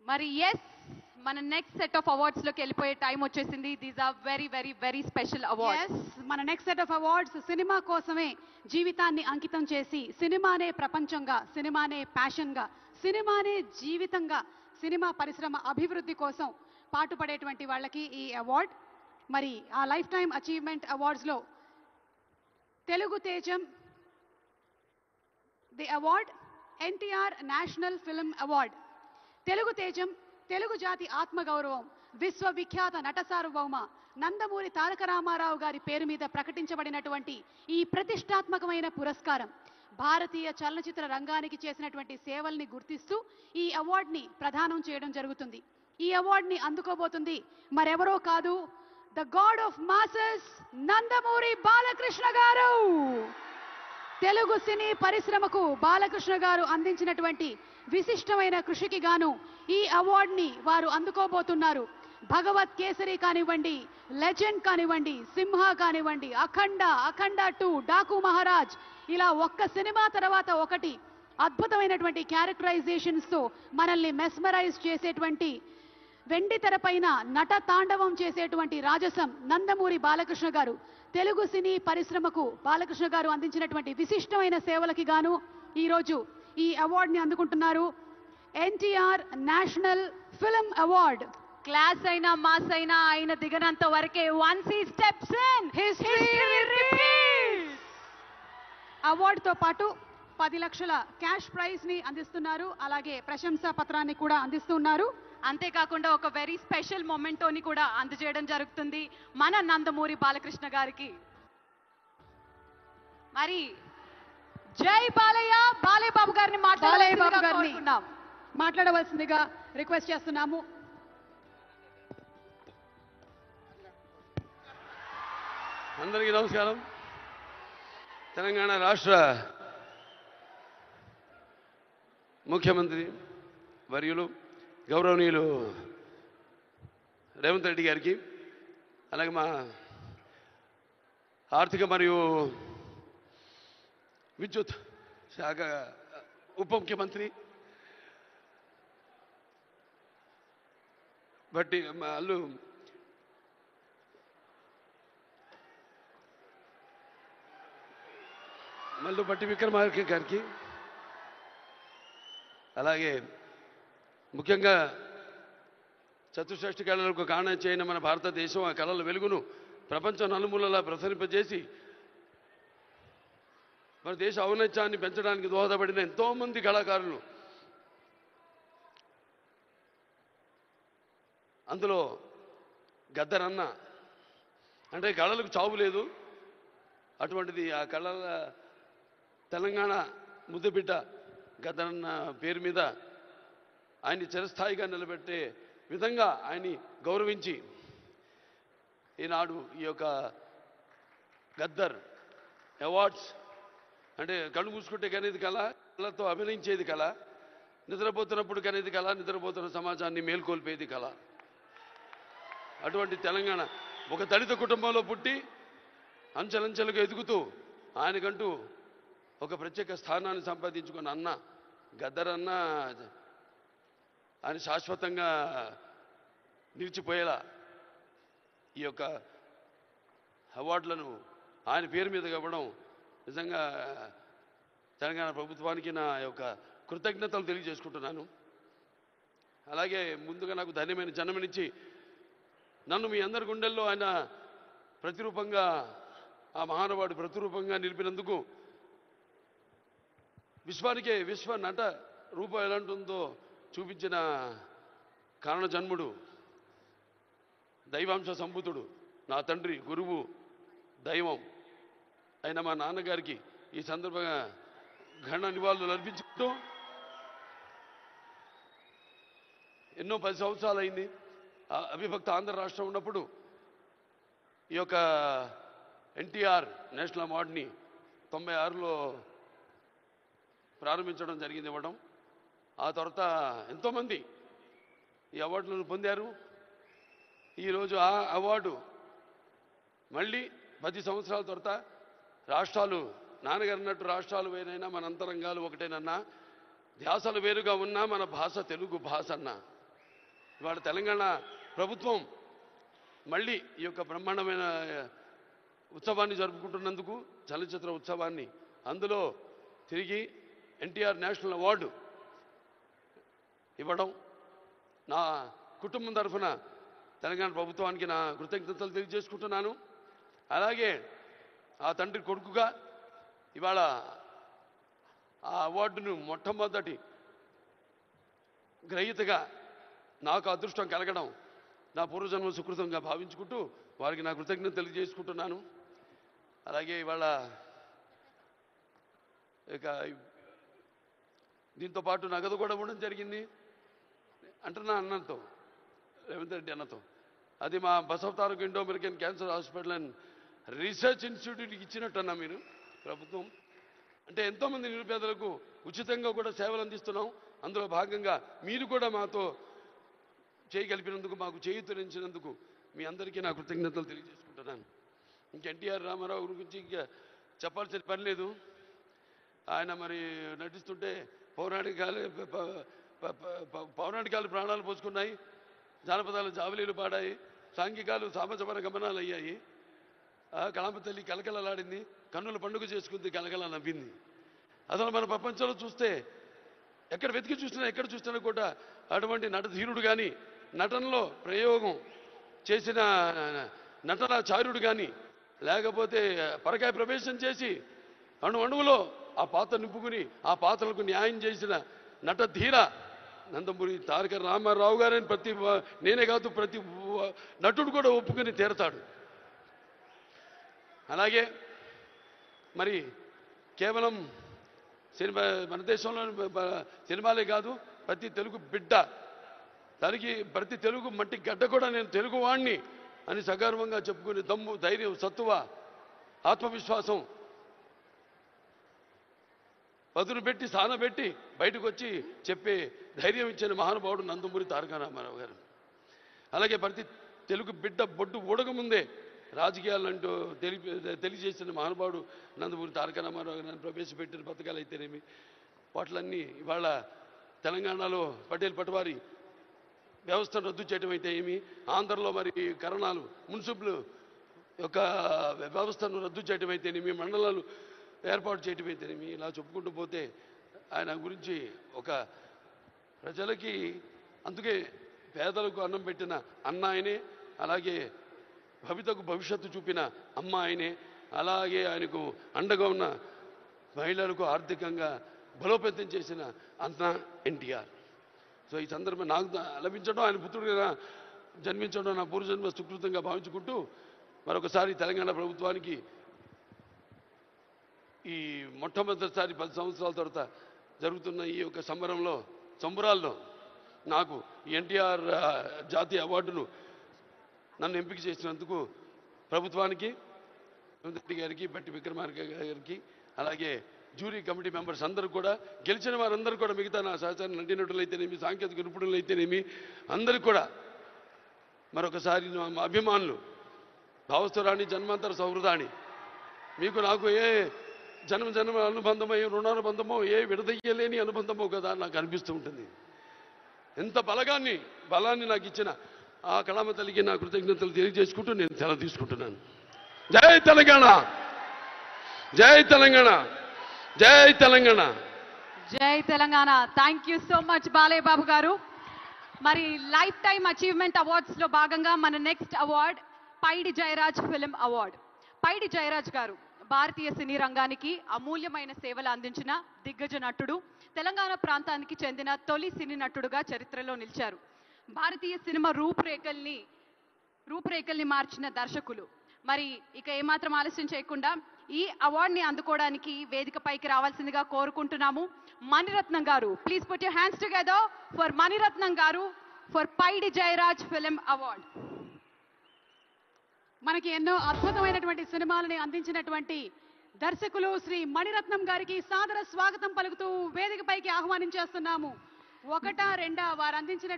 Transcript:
మరి ఎస్ మన next set of awards లోకి వెళ్ళిపోయే టైం వచ్చేసింది. These are very very very special awards. మన నెక్స్ట్ సెట్ ఆఫ్ అవార్డ్స్ సినిమా కోసమే జీవితాన్ని అంకితం చేసి సినిమానే ప్రపంచంగా, సినిమానే ప్యాషన్గా, సినిమానే జీవితంగా, సినిమా పరిశ్రమ అభివృద్ధి కోసం పాటుపడేటువంటి వాళ్ళకి ఈ అవార్డ్. మరి ఆ లైఫ్ టైమ్ అచీవ్మెంట్ అవార్డ్స్లో తెలుగు తేజం the award NTR national film award. Telugu తేజం తెలుగు జాతి ఆత్మగౌరవం, విశ్వవిఖ్యాత నట సార్వభౌమ నందమూరి తారక రామారావు గారి పేరు మీద ప్రకటించబడినటువంటి ఈ ప్రతిష్టాత్మకమైన పురస్కారం భారతీయ చలనచిత్ర రంగానికి చేసినటువంటి సేవల్ని గుర్తిస్తూ ఈ అవార్డుని ప్రదానం చేయడం జరుగుతుంది. ఈ అవార్డుని అందుకోబోతుంది మరెవరో కాదు, the God of masses Nandamuri Balakrishna గారు. తెలుగు సినీ పరిశ్రమకు బాలకృష్ణ గారు అందించినటువంటి విశిష్టమైన కృషికి గాను ఈ అవార్డుని వారు అందుకోబోతున్నారు. భగవత్ కేసరి కానివ్వండి, లెజెండ్ కానివ్వండి, సింహ కానివ్వండి, అఖండ, అఖండ 2, డాకు మహారాజ్, ఇలా ఒక్క సినిమా తర్వాత ఒకటి అద్భుతమైనటువంటి క్యారెక్టరైజేషన్స్ తో మనల్ని మెస్మరైజ్ చేసేటువంటి, వెండి తెరపైన నట తాండవం చేసేటువంటి రాజసం నందమూరి బాలకృష్ణ గారు. తెలుగు సినీ పరిశ్రమకు బాలకృష్ణ గారు అందించినటువంటి విశిష్టమైన సేవలకి గాను ఈరోజు ఈ అవార్డుని అందుకుంటున్నారు. NTR national film award. Class అయినా మాస్ అయినా ఆయన దిగనంత వరకే once he steps in history repeats. అవార్డుతో పాటు 10 లక్షల క్యాష్ ప్రైజ్ ని అందిస్తున్నారు. అలాగే ప్రశంసా పత్రాన్ని కూడా అందిస్తున్నారు. అంతేకాకుండా ఒక వెరీ స్పెషల్ మొమెంటోని కూడా అందజేయడం జరుగుతుంది మన నందమూరి బాలకృష్ణ గారికి. మరి జై బాలయ్య, బాలయ్య బాబు గారిని మాట్లాడవలసిందిగా రిక్వెస్ట్ చేస్తున్నాము. అందరికీ నమస్కారం. తెలంగాణ రాష్ట్ర ముఖ్యమంత్రి వర్యులు గౌరవనీయులు రేవంత్ రెడ్డి గారికి, అలాగే మా ఆర్థిక మరియు విద్యుత్ శాఖ ఉప ముఖ్యమంత్రి బట్టి అల్లు మల్లు బట్టి విక్రమార్క గారికి, అలాగే ముఖ్యంగా చతుషష్ఠి కళలకు కారణం చేయని మన భారతదేశం ఆ కళల వెలుగును ప్రపంచం నలుమూలలా ప్రసరింపజేసి మన దేశ ఔన్నత్యాన్ని పెంచడానికి దోహదపడిన ఎంతోమంది కళాకారులు, అందులో గద్దరన్న అంటే కళలకు చావు లేదు, అటువంటిది ఆ కళల తెలంగాణ ముద్దుబిడ్డ గద్దరన్న పేరు మీద ఆయన్ని చిరస్థాయిగా నిలబెట్టే విధంగా ఆయన్ని గౌరవించి ఈనాడు ఈ యొక్క గద్దర్ అవార్డ్స్ అంటే కళ్ళు మూసుకుంటే కనేది కళ, కళతో అభినయించేది కళ, నిద్రపోతున్నప్పుడు కనేది కళ, నిద్రపోతున్న సమాజాన్ని మేల్కొల్పేది కళ. అటువంటి తెలంగాణ ఒక దళిత కుటుంబంలో పుట్టి అంచెలంచెలుగా ఎదుగుతూ ఆయనకంటూ ఒక ప్రత్యేక స్థానాన్ని సంపాదించుకున్న అన్న గద్దర్ అన్న ఆయన శాశ్వతంగా నిలిచిపోయేలా ఈ యొక్క అవార్డులను ఆయన పేరు మీద ఇవ్వడం నిజంగా తెలంగాణ ప్రభుత్వానికి నా యొక్క కృతజ్ఞతలు తెలియజేసుకుంటున్నాను. అలాగే ముందుగా నాకు ధన్యమైన జన్మనిచ్చి నన్ను మీ అందరి గుండెల్లో ఆయన ప్రతిరూపంగా, ఆ మహానుభావుడు ప్రతిరూపంగా నిలిపినందుకు, విశ్వానికే విశ్వ నట రూపం ఎలాంటిందో చూపించిన కారణ జన్ముడు, దైవాంశ సంభూతుడు, నా తండ్రి, గురువు, దైవం అయిన మా నాన్నగారికి ఈ సందర్భంగా ఘన నివాళులు అర్పించుకుంటూ, ఎన్నో 10 సంవత్సరాలు అయింది అవిభక్త ఆంధ్ర రాష్ట్రం ఉన్నప్పుడు ఈ యొక్క ఎన్టీఆర్ నేషనల్ అవార్డుని 96లో ప్రారంభించడం జరిగింది, ఇవ్వడం. ఆ తర్వాత ఎంతోమంది ఈ అవార్డులను పొందారు. ఈరోజు ఆ అవార్డు మళ్ళీ 10 సంవత్సరాల తర్వాత రాష్ట్రాలు, నాన్నగారు అన్నట్టు రాష్ట్రాలు వేరైనా మన అంతరంగాలు ఒకటేనన్నా, ధ్యాసలు వేరుగా ఉన్నా మన భాష తెలుగు భాష అన్న ఇవాళ తెలంగాణ ప్రభుత్వం మళ్ళీ ఈ యొక్క బ్రహ్మాండమైన ఉత్సవాన్ని జరుపుకుంటున్నందుకు, చలనచిత్ర ఉత్సవాన్ని, అందులో తిరిగి ఎన్టీఆర్ నేషనల్ అవార్డు ఇవ్వడం, నా కుటుంబం తరఫున తెలంగాణ ప్రభుత్వానికి నా కృతజ్ఞతలు తెలియజేసుకుంటున్నాను. అలాగే ఆ తండ్రి కొడుకుగా ఇవాళ ఆ అవార్డును మొట్టమొదటి గ్రహీతగా నాకు అదృష్టం కలగడం నా పూర్వజన్మ సుకృతంగా భావించుకుంటూ వారికి నా కృతజ్ఞత తెలియజేసుకుంటున్నాను. అలాగే ఇవాళ ఇక దీంతో పాటు నగదు కూడా ఇవ్వడం జరిగింది అంటున్నా అన్నతో, రేవంత్ రెడ్డి అన్నతో. అది మా Basavataraka Indo American cancer hospital and research ఇన్స్టిట్యూట్కి ఇచ్చినట్టు అన్నా మీరు ప్రభుత్వం. అంటే ఎంతోమంది నిరుపేదలకు ఉచితంగా కూడా సేవలు అందిస్తున్నాం. అందులో భాగంగా మీరు కూడా మాతో చేయగలిపినందుకు, మాకు చేయూతనించినందుకు మీ అందరికీ నా కృతజ్ఞతలు తెలియజేసుకుంటున్నాను. ఇంక ఎన్టీఆర్ రామారావు గురించి ఇంకా చెప్పాల్సిన పని లేదు. ఆయన మరి నటిస్తుంటే పౌరాణికాలు ప్రాణాలు పోసుకున్నాయి, జానపదాలు జావలీలు పాడాయి, సాంఘికాలు సామజపర గమనాలు అయ్యాయి. కళామ తల్లి కలకలలాడింది, కన్నుల పండుగ చేసుకుంది, కలకల నవ్వింది. అసలు మన ప్రపంచంలో చూస్తే ఎక్కడ వెతికి చూసినా, ఎక్కడ చూసినా కూడా అటువంటి నటధీరుడు కానీ, నటనలో ప్రయోగం చేసిన నటనాచార్యుడు కానీ, లేకపోతే పరకాయ ప్రవేశం చేసి అణువులో ఆ పాత్ర నింపుకుని ఆ పాత్రలకు న్యాయం చేసిన నటధీర నందమూరి తారక రామారావు గారని నేనే కాదు ప్రతి నటుడు కూడా ఒప్పుకొని తీరతాడు. అలాగే మరి కేవలం సినిమా, మన దేశంలో సినిమాలే కాదు, ప్రతి తెలుగు బిడ్డ ప్రతి తెలుగు మట్టి గడ్డ కూడా నేను తెలుగు వాణ్ణి అని సగర్వంగా చెప్పుకునే దమ్ము, ధైర్యం, సత్తువ, ఆత్మవిశ్వాసం పదును పెట్టి సానబెట్టి బయటకు వచ్చి చెప్పే ధైర్యం ఇచ్చిన మహానుభావుడు నందమూరి తారక రామారావు గారు. అలాగే ప్రతి తెలుగు బిడ్డ బొడ్డు ఊడకముందే రాజకీయాలంటూ తెలియజేసిన మహానుభావుడు నందమూరి తారక రామారావు గారు. ప్రవేశపెట్టిన పథకాలు అయితేనేమి, వాటిలన్నీ ఇవాళ తెలంగాణలో పటేల్ పటవారి వ్యవస్థను రద్దు చేయడం అయితే ఏమి, ఆంధ్రలో మరి కరణాలు మున్సిపల్ యొక్క వ్యవస్థను రద్దు చేయడం అయితేనేమి, మండలాలు ఏర్పాటు చేయడం అయితేనేమి, ఇలా చెప్పుకుంటూ పోతే ఆయన గురించి ఒక ప్రజలకి, అందుకే పేదలకు అన్నం పెట్టిన అన్న ఆయనే, అలాగే భవితకు భవిష్యత్తు చూపిన అమ్మ ఆయనే, అలాగే ఆయనకు అండగా ఉన్న మహిళలకు ఆర్థికంగా బలోపేతం చేసిన అన్న ఎన్టీఆర్. సో ఈ సందర్భం నాకు లభించడం, ఆయన పుత్రుడిగా జన్మించడం నా పూర్వజన్మ సుకృతంగా భావించుకుంటూ మరొకసారి తెలంగాణ ప్రభుత్వానికి ఈ మొట్టమొదటిసారి 10 సంవత్సరాల తర్వాత జరుగుతున్న ఈ యొక్క సంబరాల్లో నాకు ఎన్టీఆర్ జాతీయ అవార్డును నన్ను ఎంపిక చేసినందుకు ప్రభుత్వానికి, రెడ్డి గారికి, బట్టి విక్రమార్క గారికి, అలాగే జ్యూరీ కమిటీ మెంబర్స్ అందరూ కూడా, గెలిచిన వారందరూ కూడా, మిగతా నా సహచార నటీనటులైతేనేమి, సాంకేతిక నిపుణులైతేనేమి, అందరికీ కూడా మరొకసారి మా అభిమానులు, భావస్థురాణి జన్మాంతర సౌహృదాన్ని, మీకు నాకు ఏ జన్మ అనుబంధమో, ఏ రుణానుబంధమో, ఏ విడదయ్యలేని అనుబంధమో కదా నాకు అనిపిస్తూ ఉంటుంది. ఎంత బలాన్ని నాకు ఇచ్చిన ఆ కళామ తల్లికి నా కృతజ్ఞతలు తెలియజేసుకుంటూ నేను సెలవు తీసుకుంటున్నాను. జై తెలంగాణ, జై తెలంగాణ, జై తెలంగాణ, జై Telangana. Thank you so much Balayya Babu garu. మరి లైఫ్ టైమ్ అచీవ్మెంట్ అవార్డ్స్ లో భాగంగా మన next award Paidi Jayaraj film award. Paidi Jayaraj garu భారతీయ సినీ రంగానికి అమూల్యమైన సేవలు అందించిన దిగ్గజ నటుడు, తెలంగాణ ప్రాంతానికి చెందిన తొలి సినీ నటుడుగా చరిత్రలో నిలిచారు. భారతీయ సినిమా రూపురేఖల్ని మార్చిన దర్శకులు. మరి ఇక ఏమాత్రం ఆలస్యం చేయకుండా ఈ అవార్డుని అందుకోవడానికి వేదికపైకి రావాల్సిందిగా కోరుకుంటున్నాము. Mani Ratnam garu, please put your hands together for Mani Ratnam garu for Paidi Jayaraj film award. మనకి ఎన్నో అద్భుతమైనటువంటి సినిమాలని అందించినటువంటి దర్శకులు శ్రీ మణిరత్నం గారికి సాదర స్వాగతం పలుకుతూ వేదికపైకి ఆహ్వానించేస్తున్నాము. 1, 2 వారు అందించిన